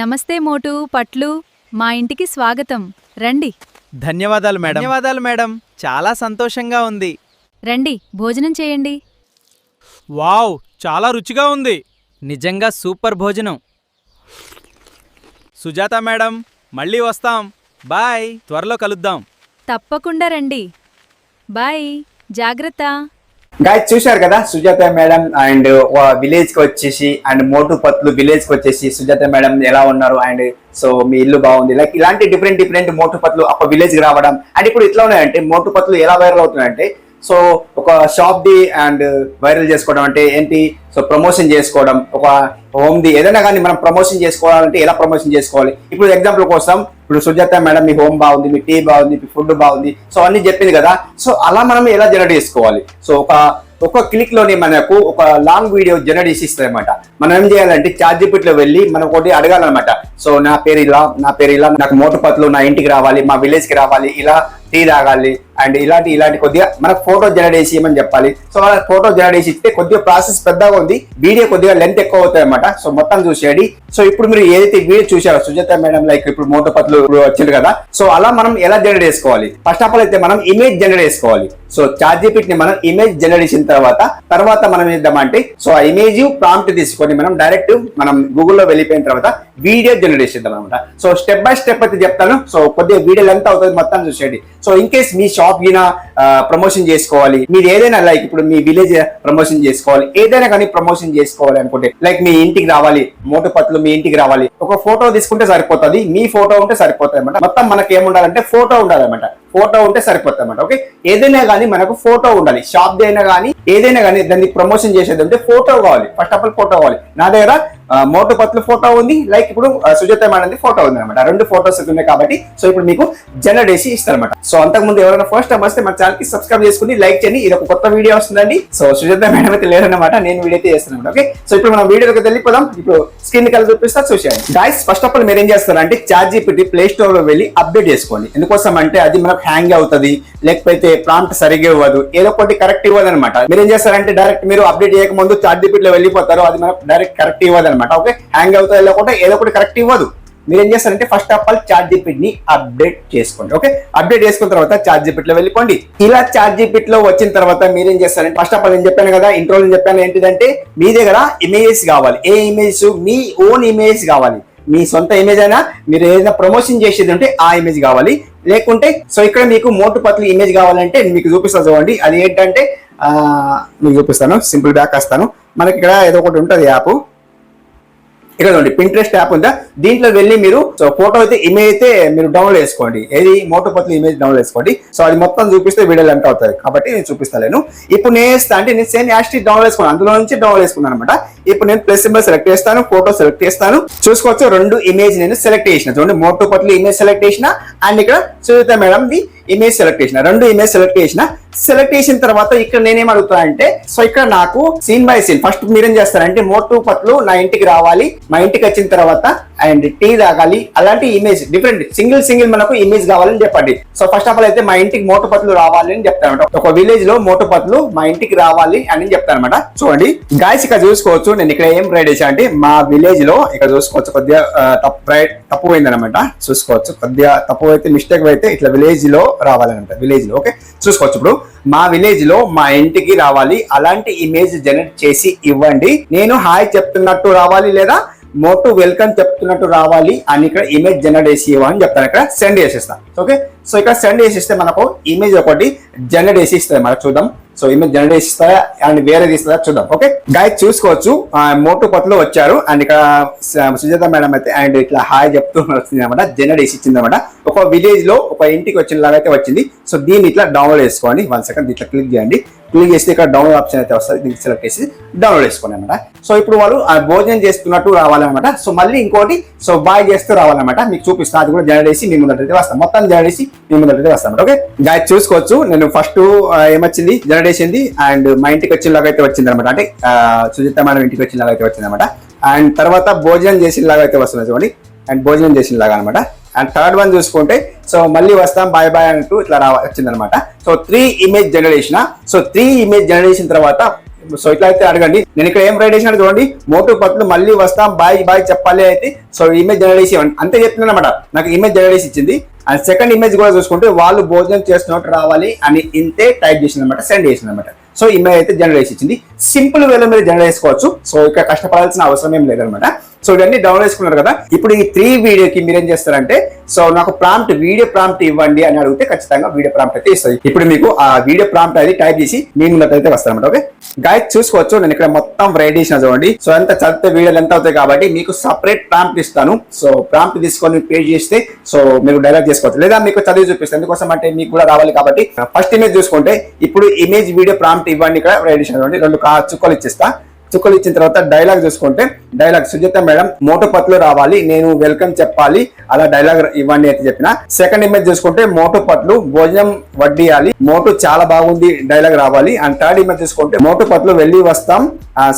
నమస్తే మోటు పట్లు మా ఇంటికి స్వాగతం. రండి ధన్యవాదాలు మేడం. చాలా సంతోషంగా ఉంది. రండి, భోజనం చేయండి. వావ్, చాలా రుచిగా ఉంది. నిజంగా సూపర్ భోజనం. సుజాత మేడం, మళ్ళీ వస్తాం. బాయ్, త్వరలో కలుద్దాం. తప్పకుండా రండి. బాయ్, జాగ్రత్త. గాయస్ చూశారు కదా సుజాత మేడం అండ్ విలేజ్ కి వచ్చేసి అండ్ మోటు పత్లు విలేజ్ కి వచ్చేసి సుజాత మేడం ఎలా ఉన్నారు అండ్ సో మీ ఇల్లు బాగుంది లైక్ ఇలాంటి డిఫరెంట్ మోటు పత్లు ఒక విలేజ్ కి రావడం అండ్ ఇప్పుడు ఇట్లా ఉన్నాయంటే మోటు పత్లు ఎలా వైరల్ అవుతున్నాయంటే సో ఒక షాప్ ది అండ్ వైరల్ చేసుకోవడం అంటే ఏంటి సో ప్రమోషన్ చేసుకోవడం ఒక హోమ్ ది ఏదైనా కానీ మనం ప్రమోషన్ చేసుకోవాలంటే ఎలా ప్రమోషన్ చేసుకోవాలి. ఇప్పుడు ఎగ్జాంపుల్ కోసం ఇప్పుడు సుజాత మేడం మీ హోమ్ బాగుంది, మీ టీ బాగుంది, మీ ఫుడ్ బాగుంది, సో అన్ని చెప్పింది కదా. సో అలా మనం ఎలా జనరేట్ చేసుకోవాలి. సో ఒక క్లిక్ లోనే మనకు ఒక లాంగ్ వీడియో జనరేట్ చేసి ఇస్తుంది అనమాట. మనం ఏం చేయాలంటే ChatGPT లో వెళ్ళి మనం ఒకటి అడగాలన్నమాట. సో నా పేరు ఇలా నాకు మోటు పత్లు నా ఇంటికి రావాలి, మా విలేజ్ కి రావాలి, ఇలా టీ తాగాలి అండ్ ఇలాంటి కొద్దిగా మనకు ఫోటో జనరేట్ చేసి ఏమని చెప్పాలి. సో అలా ఫోటో జనరేట్ చేసి ఇస్తే కొద్దిగా ప్రాసెస్ పెద్దగా ఉంది, వీడియో కొద్దిగా లెంత్ ఎక్కువ అవుతాయి అనమాట. సో మొత్తం చూసేయండి. సో ఇప్పుడు మీరు ఏదైతే వీడియో చూసారో సుజాత మేడం లైక్ ఇప్పుడు మోటు పత్లు వచ్చింది కదా, సో అలా మనం ఎలా జనరేట్ చేసుకోవాలి. ఫస్ట్ ఆఫ్ ఆల్ అయితే మనం ఇమేజ్ జనరేట్ చేసుకోవాలి. సో ChatGPT ని మనం ఇమేజ్ జనరేట్ చేసిన తర్వాత మనం ఏద్దామంటే సో ఆ ఇమేజ్ ప్రాంప్ట్ తీసుకొని మనం డైరెక్ట్ మనం గూగుల్లో వెళ్ళిపోయిన తర్వాత వీడియో జనరేట్ చేద్దాం అనమాట. సో స్టెప్ బై స్టెప్ అయితే చెప్తాను. సో కొద్దిగా వీడియో లెంత్ అవుతుంది, మొత్తం చూసేయండి. So in case me shop గిన ప్రమోషన్ చేసుకోవాలి, మీరు ఏదైనా లైక్ ఇప్పుడు మీ విలేజ్ ప్రమోషన్ చేసుకోవాలి, ఏదైనా కానీ ప్రమోషన్ చేసుకోవాలి అనుకుంటే లైక్ మీ ఇంటికి రావాలి, మోటు పత్లు మీ ఇంటికి రావాలి, ఒక ఫోటో తీసుకుంటే సరిపోతుంది, మీ ఫోటో ఉంటే సరిపోతుంది అనమాట. మొత్తం మనకి ఏముండాలంటే ఫోటో ఉండాలన్నమాట. ఫోటో ఉంటే సరిపోతుంది అనమాట. ఓకే, ఏదైనా కానీ మనకు ఫోటో ఉండాలి. షాప్ అయినా కానీ ఏదైనా కానీ దాన్ని ప్రమోషన్ చేసేది ఉంటే ఫోటో కావాలి. ఫస్ట్ ఆఫ్ ఆల్ ఫోటో కావాలి. నా దగ్గర మోటు పత్లు ఫోటో ఉంది, లైక్ ఇప్పుడు సుజాత మేడం ఫోటో ఉంది అనమాట. రెండు ఫోటోస్ ఉన్నాయి కాబట్టి సో ఇప్పుడు మీకు జనరేట్ చేసి ఇస్తారనమాట. సో అంతకుముందు ఎవరైనా ఫస్ట్ టైం వస్తే మన ఛానల్ కి సబ్స్క్రైబ్ చేసుకుని లైక్ చేయండి. ఇది ఒక కొత్త వీడియో వస్తుందండి. సో సుజాత మేడం అయితే లేదన్నమాట, నేను వీడియో అయితే చేస్తాను. ఓకే, సో ఇప్పుడు మనం వీడియోకి వెళ్ళిపోదాం. ఇప్పుడు స్క్రీన్ కలిసి చూపిస్తా చూసేయండి. గైస్ ఫస్ట్ ఆఫ్ ఆల్ మీరు ఏం చేస్తారంటే ChatGPT ప్లే స్టోర్ లో వెళ్ళి అప్డేట్ చేసుకోండి. ఎందుకోసం అంటే అది మనకు హ్యాంగ్ అవుతుంది, లేకపోతే ప్రాంప్ట్ సరిగ్గా ఇవ్వదు, ఏదో ఒకటి కరెక్ట్ ఇవ్వదు అనమాట. మీరు ఏం చేస్తారంటే డైరెక్ట్ మీరు అప్డేట్ చేయక ముందు ChatGPT లో వెళ్ళిపోతారు, అది మనకు డైరెక్ట్ కరెక్ట్ ఇవ్వదు అనమాట. ఓకే, హ్యాంగ్ అవుతుంది లేకపోతే ఏదో ఒకటి కరెక్ట్ ఇవ్వదు. మీరు ఏం చేస్తారంటే ఫస్ట్ ఆఫ్ ఆల్ ChatGPT ని అప్డేట్ చేసుకోండి. ఓకే, అప్డేట్ చేసుకున్న తర్వాత ChatGPT లో వెళ్ళిపోండి. ఇలా ChatGPT లో వచ్చిన తర్వాత మీరు ఏం చేస్తారంటే ఫస్ట్ ఆఫ్ ఆల్ నేను చెప్పాను కదా, ఇంట్రోలో చెప్పాను ఏంటిదంటే మీ దగ్గర ఇమేజెస్ కావాలి. ఏ ఇమేజ్? మీ ఓన్ ఇమేజ్ కావాలి. మీ సొంత ఇమేజ్ అయినా, మీరు ఏదైనా ప్రమోషన్ చేసేది ఉంటే ఆ ఇమేజ్ కావాలి. లేకుంటే సో ఇక్కడ మీకు మోటు పత్లు ఇమేజ్ కావాలంటే మీకు చూపిస్తాను చూడండి. అది ఏంటంటే మీకు చూపిస్తాను, సింపుల్ బ్యాక్ వస్తాను. మనకి ఇక్కడ ఏదో ఒకటి ఉంటుంది యాప్, ఇక్కడ చూడండి పింట్రెస్ట్ యాప్ ఉందా, దీంట్లో వెళ్ళి మీరు సో ఫోటో అయితే ఇమేజ్ అయితే మీరు డౌన్లోడ్ చేసుకోండి. ఏది మోటు పత్లు ఇమేజ్ డౌన్లోడ్ చేసుకోండి. సో అది మొత్తం చూపిస్తే వీడియో లెంత్ అవుతుంది కాబట్టి నేను చూపిస్తాను. ఇప్పుడు నేను చేస్తా అంటే నేను సేమ్ యాస్టీ డౌన్లోడ్ చేసుకున్నాను, అందులో నుంచి డౌన్లోడ్ చేసుకున్నాను అనమాట. ఇప్పుడు నేను ప్లస్ సింబల్ సెలెక్ట్ చేస్తాను, ఫోటో సెలెక్ట్ చేస్తాను. చూసుకోవచ్చు రెండు ఇమేజ్ నేను సెలెక్ట్ చేసిన. చూడండి మోటు పత్లు ఇమేజ్ సెలెక్ట్ చేసిన అండ్ ఇక్కడ Sujatha madam the image select చేసిన. రెండు ఇమేజ్ సెలెక్ట్ చేసిన. సెలెక్ట్ చేసిన తర్వాత ఇక్కడ నేనేం అడుగుతా అంటే సో ఇక్కడ నాకు సీన్ బై సీన్ ఫస్ట్ మీరేం చేస్తారంటే మోటు పత్లు నా ఇంటికి రావాలి, మా ఇంటికి వచ్చిన తర్వాత అండ్ టీ తాగాలి, అలాంటి ఇమేజ్ డిఫరెంట్ సింగిల్ మనకు ఇమేజ్ కావాలని చెప్పండి. సో ఫస్ట్ ఆఫ్ ఆల్ అయితే మా ఇంటికి మోటు పత్లు రావాలి అని చెప్తాను. ఒక విలేజ్ లో మోటు పత్లు మా ఇంటికి రావాలి అని చెప్తాను అనమాట. చూడండి గాయస్ ఇక్కడ చూసుకోవచ్చు నేను ఇక్కడ ఏం రైడ్ చేసా అంటే మా విలేజ్ లో ఇక్కడ చూసుకోవచ్చు కొద్దిగా తప్పు పోయిందనమాట. చూసుకోవచ్చు కొద్దిగా తప్పు అయితే మిస్టేక్ అయితే ఇట్లా విలేజ్ లో రావాలన్నమాట. విలేజ్ లో ఓకే చూసుకోవచ్చు. ఇప్పుడు మా విలేజ్ లో మా ఇంటికి రావాలి, అలాంటి ఇమేజ్ జనరేట్ చేసి ఇవ్వండి. నేను హాయ్ చెప్తున్నట్టు రావాలి లేదా మోటు వెల్కమ్ చెప్తున్నట్టు రావాలి అని ఇక్కడ ఇమేజ్ జనరేట్ చేసి ఇవ్వని చెప్తాను. ఇక్కడ సెండ్ చేసేస్తాను. ఓకే, సో ఇక్కడ సెండ్ చేసిస్తే మనకు ఇమేజ్ ఒకటి జనరేట్ చేసి ఇస్తుంది. మనకు చూద్దాం. సో ఇమేజ్ జనరేట్ చేసి ఇస్తారా అండ్ వేరే తీస్తుందా చూద్దాం. ఓకే గైస్ చూసుకోవచ్చు మోటు పత్లు వచ్చారు అండ్ ఇక్కడ సుజాత మేడం అయితే అండ్ ఇట్లా హాయ్ చెప్తూ వస్తుంది అనమాట. జనరేట్ చేసి ఇచ్చింది అనమాట. ఒక విలేజ్ లో ఒక ఇంటికి వచ్చిన లాగా అయితే వచ్చింది. సో దీన్ని ఇట్లా డౌన్లోడ్ చేసుకోండి. 1 సెకండ్ ఇట్లా క్లిక్ చేయండి. క్లిక్ చేస్తే ఇక్కడ డౌన్లోడ్ ఆప్షన్ అయితే వస్తుంది, దీనికి సెలెక్ట్ చేసి డౌన్లోడ్ చేసుకోండి అనమాట. సో ఇప్పుడు వాళ్ళు భోజనం చేస్తున్నట్టు రావాలన్నమాట. సో మళ్ళీ ఇంకోటి సో బాయ్ చేస్తూ రావాలన్నమాట. మీకు చూపిస్తాను, అది కూడా జనరేట్ చేసి మీ ముందరైతే వస్తాం. మొత్తం జనరేట్ చేసి మీ ముందరైతే వస్తాం. ఓకే గైస్ చూసుకోవచ్చు నేను ఫస్ట్ ఏమొచ్చింది జనరేట్ చేసింది అండ్ మా ఇంటికి వచ్చినలాగా అయితే వచ్చింది అనమాట. అంటే సుజిత మేడం ఇంటికి వచ్చినలాగా అయితే వచ్చింది అనమాట. అండ్ తర్వాత భోజనం చేసినలాగా అయితే వస్తుంది చూడండి, అండ్ భోజనం చేసినలాగా అనమాట. అండ్ థర్డ్ వన్ చూసుకుంటే సో మళ్ళీ వస్తాం బాయ్ బాయ్ అంటూ ఇట్లా వచ్చింది అనమాట. So 3 image generation. So 3 image generation తర్వాత సో ఇట్లా అయితే అడగండి. నేను ఇక్కడ ఏం రైట్ చేసిన చూడండి, మోటు పత్లు మళ్ళీ వస్తాం, బాయ్ బాయ్ చెప్పాలి అయితే. సో ఇమేజ్ జనరేట్ చేసి అంతే చెప్తున్నాను అనమాట. నాకు ఇమేజ్ జనరేట్ చేసి ఇచ్చింది. అండ్ సెకండ్ ఇమేజ్ కూడా చూసుకుంటే వాళ్ళు భోజనం చేస్తున్నట్టు రావాలి అని ఇంతే టైప్ చేసింది అనమాట, సెండ్ చేసింది అనమాట. సో ఇమేజ్ అయితే జనరేట్ చేసి ఇచ్చింది. సింపుల్ వేలో మీరు జనరేట్ చేసుకోవచ్చు. సో ఇక్కడ కష్టపడాల్సిన అవసరం ఏం లేదనమాట. సో ఇవన్నీ డౌన్లోడ్ చేసుకున్నారు కదా. ఇప్పుడు ఈ 3 వీడియోకి మీరు ఏం చేస్తారంటే, సో నాకు ప్రాంప్ట్ వీడియో ప్రాంప్ట్ ఇవ్వండి అని అడిగితే ఖచ్చితంగా వీడియో ప్రాంప్ట్ అయితే ఇస్తుంది. ఇప్పుడు మీకు ఆ వీడియో ప్రాంప్ట్ అది టైప్ చేసి మీ ముందు అయితే వస్తారన్నమాట. ఓకే గైస్ చూసుకోవచ్చు, నేను ఇక్కడ మొత్తం రైట్ చేసిన చూడండి. సో ఎంత చదివితే వీడియోలు ఎంత అవుతాయి కాబట్టి మీకు సపరేట్ ప్రాంప్ట్ ఇస్తాను. సో ప్రాంప్ట్ తీసుకొని పేజ్ చేస్తే సో మీరు డైలాగ్ చేసుకోవచ్చు, లేదా మీకు చదివి చూపిస్తాను. ఎందుకోసం అంటే మీకు కూడా రావాలి కాబట్టి. ఫస్ట్ ఇమేజ్ చూసుకుంటే ఇప్పుడు ఇమేజ్ వీడియో ప్రాంప్ట్ ఇవ్వండి ఇక్కడ రైట్ చేసిన చూడండి. 2 చుక్కలు ఇచ్చేస్తా. చుక్కలు ఇచ్చిన తర్వాత డైలాగ్ చూసుకుంటే డైలాగ్ సుజాత మేడం మోటు పత్లు రావాలి, నేను వెల్కమ్ చెప్పాలి, అలా డైలాగ్ ఇవ్వండి అయితే చెప్పిన. సెకండ్ ఇమేజ్ చూసుకుంటే మోటు పత్లు భోజనం వడ్డియాలి, మోటు చాలా బాగుంది డైలాగ్ రావాలి. అండ్ థర్డ్ ఇమేజ్ చూసుకుంటే మోటు పత్లు వెళ్ళి వస్తాం,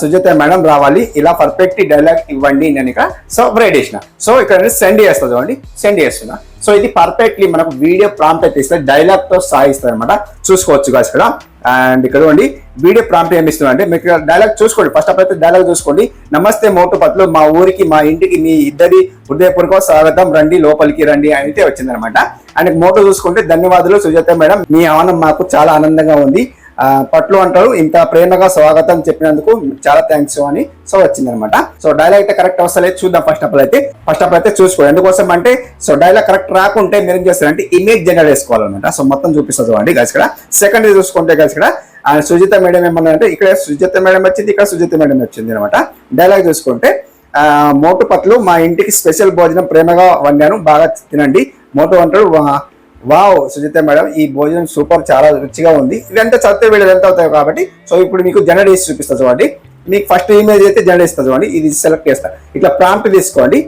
సుజాత మేడం రావాలి, ఇలా పర్ఫెక్ట్ డైలాగ్ ఇవ్వండి నేను ఇక్కడ సో రైట్ చేసిన. సో ఇక్కడ సెండ్ చేస్తా చూడండి, సెండ్ చేస్తున్నా. సో ఇది పర్ఫెక్ట్లీ మనకు వీడియో ప్రాంప్ట్ అయితే ఇస్తే డైలాగ్ తో సాగిస్తుంది అనమాట. చూసుకోవచ్చు గాస్ ఇక్కడ. అండ్ ఇక్కడ చూడండి వీడియో ప్రాంప్ట్ ఏమి ఇస్తున్నా అంటే మీకు డైలాగ్ చూసుకోండి. ఫస్ట్ ఆఫ్ అయితే డైలాగ్ చూసుకోండి. నమస్తే మోటు పత్లు, మా ఊరికి మా ఇంటికి మీ ఇద్దరి హృదయపూర్వక స్వాగతం, రండి లోపలికి రండి అయితే వచ్చిందనమాట. అండ్ మోటు చూసుకుంటే ధన్యవాదాలు సుజాత మేడం, మీ ఆనందం మాకు చాలా ఆనందంగా ఉంది, పట్లు అంటారు, ఇంత ప్రేమగా స్వాగతం చెప్పినందుకు చాలా థ్యాంక్స్ అని సో వచ్చిందనమాట. సో డైలాగ్ అయితే కరెక్ట్ వస్తలేదు చూద్దాం. ఫస్ట్ ఆఫ్ అయితే చూసుకోండి. ఎందుకోసం అంటే సో డైలాగ్ కరెక్ట్ రాకుంటే మీరు ఏం చేస్తారంటే ఇమేజ్ జనరేట్ చేసుకోవాలన్నమాట. సో మొత్తం చూపిస్తుంది చూడండి గైస్ ఇక్కడ. సెకండ్ చూసుకుంటే గైస్ ఇక్కడ సుజిత మేడం ఏమన్నా అంటే ఇక్కడ సుజిత మేడం వచ్చింది, ఇక్కడ సుజిత మేడం వచ్చింది అనమాట. డైలాగ్ చూసుకుంటే మోటు పత్లు మా ఇంటికి స్పెషల్ భోజనం ప్రేమగా వండాను, బాగా తినండి. మోటు అంటారు వావ్ సుజిత మేడం ఈ భోజనం సూపర్, చాలా రుచిగా ఉంది. ఇదంతా చదివితే వీళ్ళు ఎంత అవుతాయి కాబట్టి సో ఇప్పుడు మీకు జనరేట్ చేసి చూపిస్తా చూడండి. మీకు ఫస్ట్ ఇమేజ్ అయితే జనరేట్ చేస్తా చూడండి. ఇది సెలెక్ట్ చేస్తా. ఇట్లా ప్రాంప్ట్ తీసుకోండి.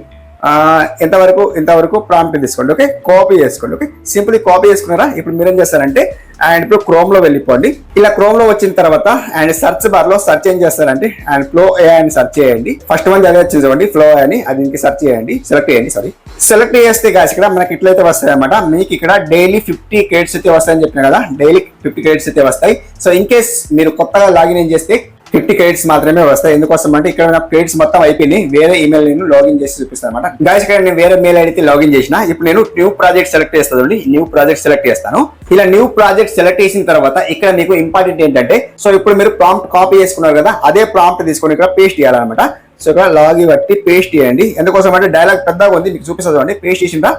ఇంతవరకు ప్రాంప్ట్ తీసుకోండి. ఓకే కాపీ చేసుకోండి. ఓకే సింపుల్ కాపీ చేసుకున్నారా. ఇప్పుడు మీరు ఏం చేస్తారంటే అండ్ ఇప్పుడు క్రోమ్ లో వెళ్ళిపోండి. ఇలా క్రోమ్ లో వచ్చిన తర్వాత అండ్ సర్చ్ బార్ లో సర్చ్ ఏం చేస్తారంటే అండ్ ఫ్లో ఏ అని సర్చ్ చేయండి. ఫస్ట్ వన్ చదివచ్చు చూడండి ఫ్లో అని, అది ఇంక సర్చ్ చేయండి, సెలెక్ట్ చేయండి. సెలెక్ట్ చేస్తే గాస్ ఇక్కడ మనకి ఇట్లయితే వస్తాయి అనమాట. మీకు ఇక్కడ డైలీ 50 క్రెడిట్స్ అయితే వస్తాయని చెప్పిన కదా, డైలీ 50 క్రెడిట్స్ అయితే వస్తాయి. సో ఇన్ కేస్ మీరు కొత్తగా లాగిన్ ఏం చేస్తే 50 క్రెడిట్స్ మాత్రమే వస్తాయి. ఎందుకోసం అంటే ఇక్కడ నాకు క్రెడిట్స్ మొత్తం అయిపోయినాయి. వేరే ఈమెయిల్ నేను లాగిన్ చేసి చూపిస్తాను అనమాట. గాయస్ ఇక్కడ నేను వేరే మెయిల్ ఐడికి లాగిన్ చేసిన. ఇప్పుడు నేను న్యూ ప్రాజెక్ట్ సెలెక్ట్ చేస్తాను. న్యూ ప్రాజెక్ట్ సెలెక్ట్ చేస్తాను. ఇలా న్యూ ప్రాజెక్ట్ సెలెక్ట్ చేసిన తర్వాత ఇక్కడ మీకు ఇంపార్టెంట్ ఏంటంటే సో ఇప్పుడు మీరు ప్రాంప్ట్ కాపీ చేసుకున్నారు కదా, అదే ప్రాంప్ట్ తీసుకొని ఇక్కడ పేస్ట్ చేయాలన్నమాట. సో ఇక్కడ లాగిన్ బట్టి పేస్ట్ చేయండి. ఎందుకోసం అంటే డైలాగ్ పెద్దగా ఉంది మీకు చూపిస్తుంది చూడండి. పేస్ట్ చేసిందా.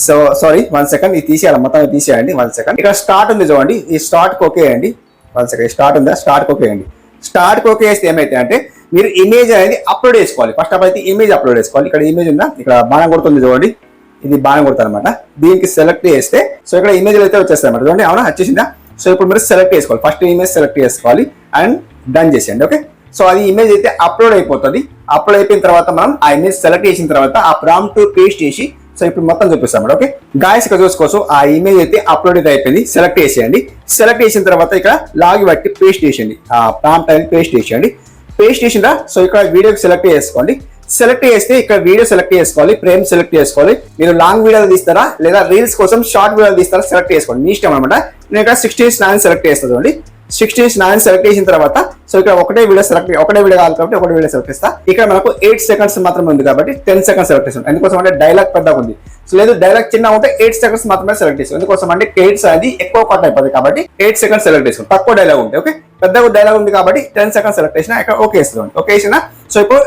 సో సారీ 1 సెకండ్, ఇది తీసేయాలి, మొత్తం తీసేయండి. 1 సెకండ్. ఇక్కడ స్టార్ట్ ఉంది చూడండి, ఈ స్టార్ట్ ఓకే అండి. 1 సెకండ్ స్టార్ట్ ఉందా, స్టార్ట్ ఓకే అండి. స్టార్ట్ ఓకే చేస్తే ఏమైతే అంటే మీరు ఇమేజ్ అనేది అప్లోడ్ చేసుకోవాలి. ఫస్ట్ ఆఫ్ అయితే ఇమేజ్ అప్లోడ్ చేసుకోవాలి. ఇక్కడ ఇమేజ్ ఉందా, ఇక్కడ బాణం కొడుతుంది చూడండి, ఇది బాణం కొడతారు అనమాట. దీనికి సెలెక్ట్ చేస్తే సో ఇక్కడ ఇమేజ్ అయితే వచ్చేస్తాయి అనమాట. చూడండి అవునా వచ్చేసిందా. సో ఇప్పుడు మీరు సెలెక్ట్ చేసుకోవాలి. ఫస్ట్ ఇమేజ్ సెలెక్ట్ చేసుకోవాలి అండ్ డన్ చేసేయండి. ఓకే సో అది ఇమేజ్ అయితే అప్లోడ్ అయిపోతుంది. అప్లోడ్ అయిపోయిన తర్వాత మనం ఆ ఇమేజ్ సెలెక్ట్ చేసిన తర్వాత ఆ ప్రాంప్ట్ పేస్ట్ చేసి సో ఇప్పుడు మొత్తం చూపిస్తాం. ఓకే గాయస్ ఇక్కడ చూసుకోవచ్చు ఆ ఇమేజ్ అయితే అప్లోడ్ అయితే అయిపోయింది. సెలెక్ట్ చేసేయండి. సెలెక్ట్ చేసిన తర్వాత ఇక్కడ లాగి బట్టి పేస్ట్ చేసేయండి. ఆ ప్రాంప్ట్ అనేది పేస్ట్ చేసేయండి. పేస్ట్ చేసిందా. సో ఇక్కడ వీడియోకి సెలెక్ట్ చేసుకోండి. సెలెక్ట్ చేస్తే ఇక్కడ వీడియో సెలెక్ట్ చేసుకోవాలి, ఫ్రేమ్ సెలెక్ట్ చేసుకోవాలి. మీరు లాంగ్ వీడియోలు తీస్తారా లేదా రీల్స్ కోసం షార్ట్ వీడియోలు తీస్తారా సెలెక్ట్ చేసుకోండి, మీ ఇష్టం అనమాట. నేను ఇక్కడ 16:9 సెలెక్ట్ చేస్తాను. 16:9 సెలెక్ట్ చేసిన తర్వాత సో ఇక్కడ ఒకటే వీడియో కావాలి కాబట్టి ఒకటే వీడియో సెలెక్ట్ చేస్తా. ఇక్కడ మనకు 8 సెకండ్స్ మాత్రమే ఉంది కాబట్టి 10 సెకండ్స్ సెలెక్ట్ చేస్తాం. ఎందుకోసం అంటే డైలాగ్ పెద్దగా ఉంది. సో లేదు డైలాగ్ చిన్న ఉంటే 8 సెకండ్స్ మాత్రమే సెలెక్ట్ చేస్తాం. ఎందుకోసం అంటే క్రెడిట్స్ అనేది ఎక్కువ కట్ అయిపోతుంది కాబట్టి 8 సెకండ్స్ సెలెక్ట్ చేస్తాం. తక్కువ డైలాగ్ ఉంటే ఓకే, పెద్దగా డైలాగ్ ఉంది కాబట్టి 10 సెకండ్స్ సెలెక్ట్ చేసిన ఇక్కడ ఓకే ఇస్తాం. ఓకే వేసిన సో ఇప్పుడు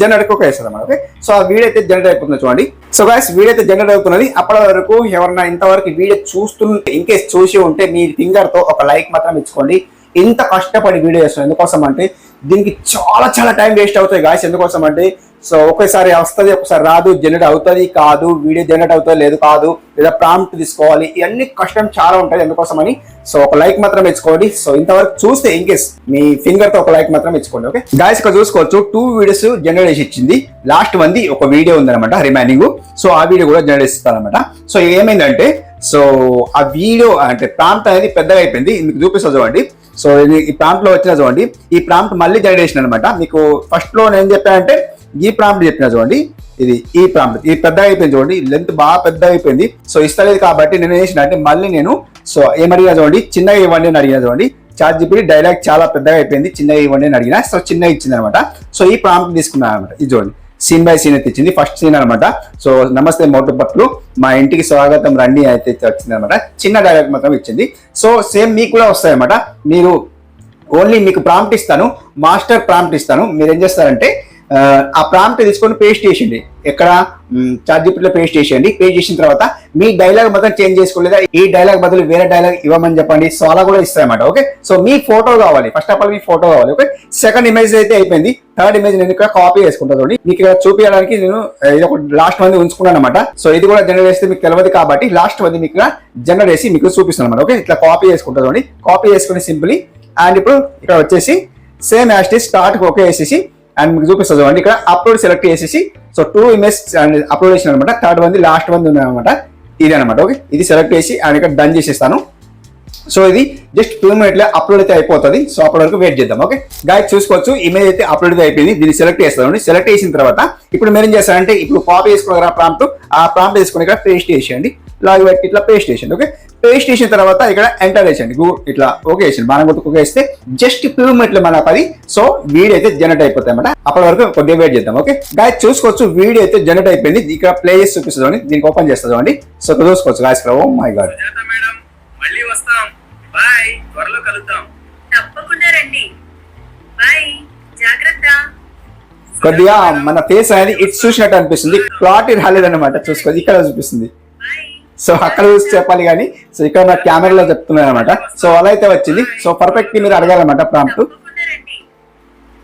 జనరేట్ ఓకే వేస్తాం. ఓకే సో ఆ వీడియో అయితే జనరేట్ అయిపోతుంది చూడండి. సో గాయస్ వీడియో అయితే జనరేట్ అవుతున్నది. అప్పటి వరకు ఎవరన్నా ఇంతవరకు వీడియో చూస్తుంటే ఇన్ కేస్ చూసి ఉంటే మీ ఫింగర్ తో ఒక లైక్ మాత్రం ఇచ్చుకోండి. ఇంత కష్టపడి వీడియో చేస్తాం ఎందుకోసం అంటే దీనికి చాలా టైం వేస్ట్ అవుతాయి గాయస్. ఎందుకోసం అంటే సో ఒకేసారి వస్తుంది, ఒకసారి రాదు, జనరేట్ అవుతుంది కాదు, వీడియో జనరేట్ అవుతుంది లేదు కాదు, లేదా ప్రాంప్ట్ తీసుకోవాలి, ఇవన్నీ కష్టం చాలా ఉంటుంది. ఎందుకోసమని సో ఒక లైక్ మాత్రం ఇచ్చుకోండి. సో ఇంతవరకు చూస్తే ఇన్ కేస్ మీ ఫింగర్ తో ఒక లైక్ మాత్రం ఇచ్చుకోండి. ఓకే గాయస్ ఇక్కడ చూసుకోవచ్చు 2 వీడియోస్ జనరేట్ చేసి ఇచ్చింది. లాస్ట్ మంది ఒక వీడియో ఉందన్నమాట రిమైనింగ్. సో ఆ వీడియో కూడా జనరేట్ ఇస్తారనమాట. సో ఏమైందంటే సో ఆ వీడియో అంటే ప్రాంప్ట్ అనేది పెద్దగా అయిపోయింది. మీకు చూపిస్తా చూడండి. సో ఈ ప్రాంప్ట్ లో వచ్చిన చూడండి, ఈ ప్రాంప్ట్ మళ్ళీ జనరేషన్ అనమాట. మీకు ఫస్ట్ లో నేను చెప్పానంటే ఈ ప్రాంప్ట్ చెప్పిన చూడండి, ఈ ప్రాంప్ట్ ఇది పెద్దగా అయిపోయింది చూడండి, లెంత్ బాగా పెద్దగా అయిపోయింది. సో ఇస్తలేదు కాబట్టి నేను ఏం చేసిన అంటే మళ్ళీ నేను సో ఏమడిగినా చూడండి చిన్నగా ఇవ్వండి అని అడిగిన చూడండి, ChatGPT డైలాగ్ చాలా పెద్దగా అయిపోయింది, చిన్నగా ఇవ్వండి అని అడిగినా సో చిన్నగా ఇచ్చింది అనమాట. సో ఈ ప్రాంప్ట్ తీసుకున్నాను అనమాట. ఇది చూడండి, సీన్ బై సీన్ అయితే ఇచ్చింది. ఫస్ట్ సీన్ అనమాట. సో నమస్తే మోటు పట్లు, మా ఇంటికి స్వాగతం రండి అయితే వచ్చింది అనమాట. చిన్న డైలాగ్ మాత్రం ఇచ్చింది. సో సేమ్ మీకు కూడా వస్తాయి అనమాట. మీరు ఓన్లీ మీకు ప్రాంప్ట్ ఇస్తాను, మాస్టర్ ప్రాంప్ట్ ఇస్తాను. మీరు ఏం చేస్తారంటే ఆ ప్రాంప్ట్ తీసుకొని పేస్ట్ చేసిండి, ఎక్కడ ChatGPTలో పేస్ట్ చేసేయండి. పేస్ట్ చేసిన తర్వాత మీ డైలాగ్ మొత్తం చేంజ్ చేసుకోలేదా, ఈ డైలాగ్ బదులు వేరే డైలాగ్ ఇవ్వమని చెప్పండి. సో అలా కూడా ఇస్తాయన్నమాట. ఓకే, సో మీ ఫోటో కావాలి, first of all me photo కావాలి. ఓకే, సెకండ్ ఇమేజ్ అయితే అయిపోయింది. థర్డ్ ఇమేజ్ నేను ఇక్కడ కాపీ చేసుకుంటాను. మీకు ఇక్కడ చూపించడానికి నేను ఇది ఒక లాస్ట్ మంది ఉంచుకున్నాను అనమాట. సో ఇది కూడా జనరేట్ చేస్తే మీకు తెలియదు కాబట్టి లాస్ట్ మంది మీకు జనరేట్ చేసి మీకు చూపిస్తాను అనమాట. ఓకే, ఇట్లా కాపీ చేసుకుంటుంది, కాపీ చేసుకుని సింపుల్లీ. అండ్ ఇప్పుడు ఇక్కడ వచ్చేసి same as it start okay వేసేసి అండ్ మీకు చూపిస్తుంది అండి. ఇక్కడ అప్లోడ్ సెలెక్ట్ చేసేసి సో 2 ఇమేజ్ అండ్ అప్లోడ్ చేసిన అనమాట. థర్డ్ మంది లాస్ట్ మంది ఉందన్నమాట. ఇది అనమాట. ఓకే, ఇది సెలెక్ట్ చేసి అండ్ ఇక్కడ డన్ చేసేస్తాను. సో ఇది జస్ట్ 2 మినిట్ల అప్లోడ్ అయితే అయిపోతుంది. సో అప్పటి వరకు వెయిట్ చేద్దాం. ఓకే గైస్, చూసుకోవచ్చు ఇమేజ్ అయితే అప్లోడ్ అయితే అయిపోయింది. దీన్ని సెలెక్ట్ చేస్తాను. సెలెక్ట్ చేసిన తర్వాత ఇప్పుడు మీరు ఏం చేస్తారంటే ఇప్పుడు కాపీ చేసుకున్న ప్రాంప్ట్, ఆ ప్రాంప్ట్ తీసుకుని ఇక్కడ పేస్ట్ చేసేయండి. లాగ్ పెట్టి ఇట్లా పేస్ట్ చేసేయండి. ఓకే, పేస్ట్ చేసిన తర్వాత ఇక్కడ ఎంటర్ చేసేయండి. ఇట్లా ఓకే వేసేయండి. మనం గుర్తుకు ఓకే వేస్తే జస్ట్ 2 మినిట్లు మన పది. సో వీడియో అయితే జనరేట్ అయిపోతాయి అన్నమాట. అప్పటి వరకు కొద్దిగా వెయిట్ చేద్దాం. ఓకే గైస్, చూసుకోవచ్చు వీడియో అయితే జనరేట్ అయిపోయింది. ఇక్కడ ప్లే చేసి చూపిస్తుంది, దీనికి ఓపెన్ చేస్తుంది అండి. సో చూసుకోవచ్చు గాయస్. ఓ మై గాడ్, మళ్ళీ వస్తాం, బాయ్, త్వరలో కలుద్దాం. తప్పకుండా రండి, బాయ్, జాగ్రత్త. కొద్దిగా మన ఫేస్ అనేది ఇట్స్ చూసినట్టు అనిపిస్తుంది. ప్లాట్ రాలేదన్నమాట. చూసుకోవచ్చు ఇక్కడ చూపిస్తుంది. సో అక్కడ చూసి చెప్పాలి కానీ సో ఇక్కడ నా కెమెరాలో చెప్తున్నాను అనమాట. సో అలా అయితే వచ్చింది. సో పర్ఫెక్ట్ మీరు అడగాలన్నమాట ప్రాంప్ట్. తప్పకుండా రండి,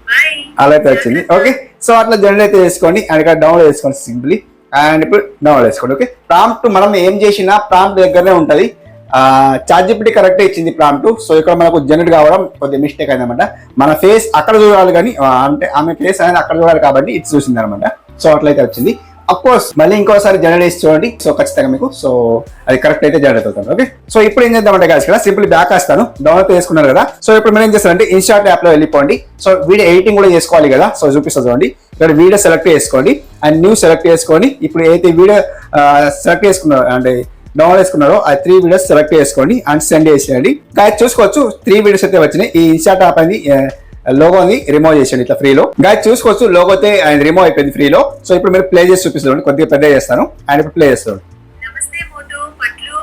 బాయ్. అలా అయితే వచ్చింది. ఓకే, సో అట్లా జనరేట్ అయితే చేసుకోండి అండ్ ఇక్కడ డౌన్లోడ్ చేసుకోండి సింప్లీ. అండ్ ఇప్పుడు డౌన్లోడ్ చేసుకోండి. ఓకే, ప్రాంప్ట్ మనం ఏం చేసినా ప్రాంప్ట్ దగ్గరనే ఉంటుంది. ChatGPT కరెక్ట్ ఇచ్చింది ప్రాంప్ట్. సో ఇక్కడ మనకు జనరేట్ కావడం కొద్దిగా మిస్టేక్ అయిందన్నమాట. మన ఫేస్ అక్కడ చూడాలి కానీ అంటే ఆమె ఫేస్ అనేది అక్కడ చూడాలి కాబట్టి ఇది చూసింది అనమాట. సో అట్లయితే వచ్చింది. అఫ్ కోర్స్ మళ్ళీ ఇంకోసారి జనరేట్ చేసి చూడండి. సో ఖచ్చితంగా మీకు సో అది కరెక్ట్ అయితే జనరేట్ అవుతుంది. ఓకే, సో ఇప్పుడు ఏం చేద్దామంటే గాయస్ ఇక్కడ సింపుల్ బ్యాక్ వస్తాను. డౌన్లోడ్ చేసుకున్నారు కదా. సో ఇప్పుడు మనం ఏం చేస్తారంటే ఇన్స్టాట్ యాప్ లో వెళ్ళిపోండి. సో వీడియో ఎడిటింగ్ కూడా చేసుకోవాలి కదా. సో చూపిస్తుంది చూడండి. ఇక్కడ వీడియో సెలెక్ట్ చేసుకోండి అండ్ న్యూ సెలెక్ట్ చేసుకొని ఇప్పుడు ఏదైతే వీడియో సెలెక్ట్ చేసుకున్నారో అంటే డౌన్లోడ్ చేసుకున్నారో ఆ 3 వీడియోస్ సెలెక్ట్ చేసుకోండి అండ్ సెండ్ చేసేయండి. గాయస్ చూసుకోవచ్చు 3 వీడియోస్ అయితే వచ్చినాయి. ఈ ఇన్స్టాట్ యాప్ అనేది లోగోని రిమూవ్ చేసేయండి ఇట్లా ఫ్రీలో. గాయస్ చూసుకోవచ్చు లోగో అయితే రిమూవ్ అయిపోయింది ఫ్రీలో. సో ఇప్పుడు మీరు ప్లే చేసి చూపిస్తాను, కొద్దిగా పెద్ద చేస్తాను అండ్ ఇప్పుడు ప్లే చేస్తాను. నమస్తే మోటు పట్లు,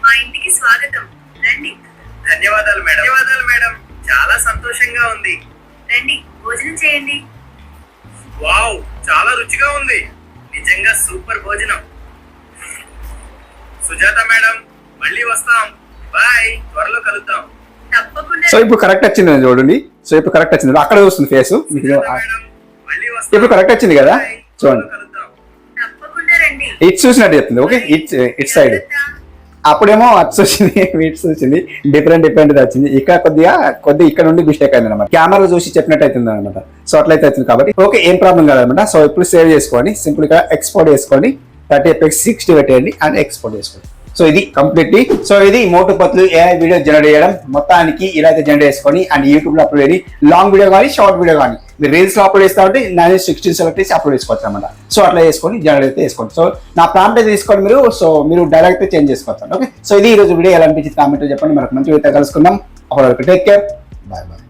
మా ఇంటికి స్వాగతం రండి. ధన్యవాదాలు మేడం. ధన్యవాదాలు మేడం, చాలా సంతోషంగా ఉంది. రండి, భోజనం చేయండి. వావ్, చాలా రుచిగా ఉంది. నిజంగా సూపర్ భోజనం. సుజాత మేడం, మళ్ళీ వస్తాం, బాయ్, త్వరలో కలుద్దాం. తప్పకుండా సో ఇప్పుడు కరెక్ట్ వచ్చింది చూడండి. సో ఇప్పుడు కరెక్ట్ వచ్చింది, అక్కడ చూస్తుంది ఫేస్. మేడం, మళ్ళీ వస్తాం, ఇప్పుడు కరెక్ట్ వచ్చింది కదా. బాయ్, చూడండి త్వరలో కలుద్దాం. తప్పకుండా రండి, ఇట్స్ చూసినట్టు చెప్తుంది. Okay, it side. అప్పుడేమో అట్స్ వచ్చింది, ఇట్స్ వచ్చింది, డిఫరెంట్ వచ్చింది. ఇక్కడ కొద్దిగా ఇక్కడ నుండి మిస్టేక్ అయింది అనమాట. కెమెరా చూసి చెప్పినట్టు అవుతుంది అనమాట. సో అట్లయితే అవుతుంది కాబట్టి ఓకే, ఏం ప్రాబ్లం కాదనమాట. సో ఇప్పుడు సేవ్ చేసుకోండి, సింపుల్ గా ఎక్స్పోర్ట్ చేసుకోండి. 30fps 60 పెట్టేయండి అండ్ ఎక్స్పోర్ట్ చేసుకోండి. సో ఇది కంప్లీట్లీ. సో ఇది మోటు పత్లు AI వీడియో జనరేట్ చేయడం. మొత్తానికి ఇలా అయితే జనరేట్ చేసుకొని అండ్ యూట్యూబ్ లో అప్లోడ్ చేయండి. లాంగ్ వీడియో కానీ షార్ట్ వీడియో కానీ మీరు రీల్స్ లో అప్లోడ్ చేస్తా ఉంటే 916 సెలెక్ట్ చేసి అప్లోడ్ చేసుకోవచ్చు అనమాట. సో అట్లా చేసుకొని జనరేట్ అయితే చేసుకోండి. సో నా ప్రాంప్ట్ అయితే తీసుకోండి మీరు. సో మీరు డైరెక్ట్ అయితే చేంజ్ చేసుకోవచ్చు. ఓకే, సో ఇది ఈ రోజు వీడియో ఎలా అనిపించింది కామెంట్ చెప్పండి. మనకు మంచి వీడియో కలుసుకుందాం. అప్పటి వరకు టేక్ కేర్, బాయ్ బాయ్.